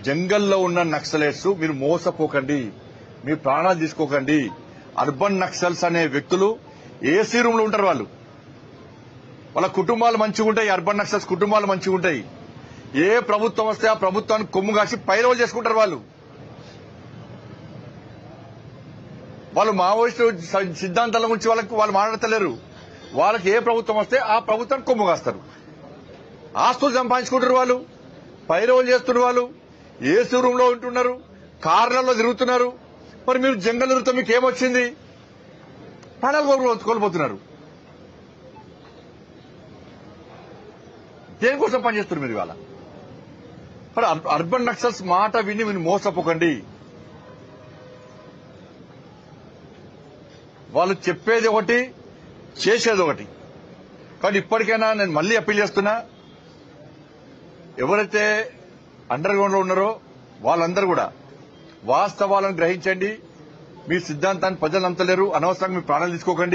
జంగల్లో ఉన్న నక్సలైట్స్ మీరు మోసపోకండి, మీ ప్రాణాలు తీసుకోకండి. అర్బన్ నక్సల్స్ అనే వ్యక్తులు ఏసీ రూమ్ లో ఉంటారు. వాళ్ళ కుటుంబాలు మంచిగా ఉంటాయి. అర్బన్ నక్సల్స్ కుటుంబాలు మంచిగా ఉంటాయి. ఏ ప్రభుత్వం వస్తే ఆ ప్రభుత్వాన్ని కొమ్ము కాసి పైరవులు చేసుకుంటారు. వాళ్ళు మావోయిస్టు సిద్ధాంతాల గురించి వాళ్ళు మాట్లాడతలేరు. వాళ్ళకి ఏ ప్రభుత్వం వస్తే ఆ ప్రభుత్వాన్ని కొమ్ము కాస్తారు. ఆస్తులు సంపాదించుకుంటారు. వాళ్ళు పైరవులు చేస్తున్నారు. వాళ్ళు ఏసీ రూమ్ లో ఉంటున్నారు, కార్లలో తిరుగుతున్నారు. మరి మీరు జంగల్ తిరుగుతా మీకు ఏమొచ్చింది? ప్రాణాలు కోల్పోతున్నారు. దేనికోసం పనిచేస్తున్నారు మీరు ఇవాళ? మరి అర్బన్ నక్సల్స్ మాట విని మీరు మోసపోకండి. వాళ్ళు చెప్పేది ఒకటి, చేసేది ఒకటి. కానీ ఇప్పటికైనా నేను మళ్లీ అప్పీల్ చేస్తున్నా, ఎవరైతే అండర్ గ్రౌండ్ లో ఉన్నారో వాళ్ళందరూ కూడా వాస్తవాలను గ్రహించండి. మీ సిద్ధాంతాన్ని ప్రజలు నమ్మలేరు. అనవసరంగా మీ ప్రాణాలు తీసుకోకండి.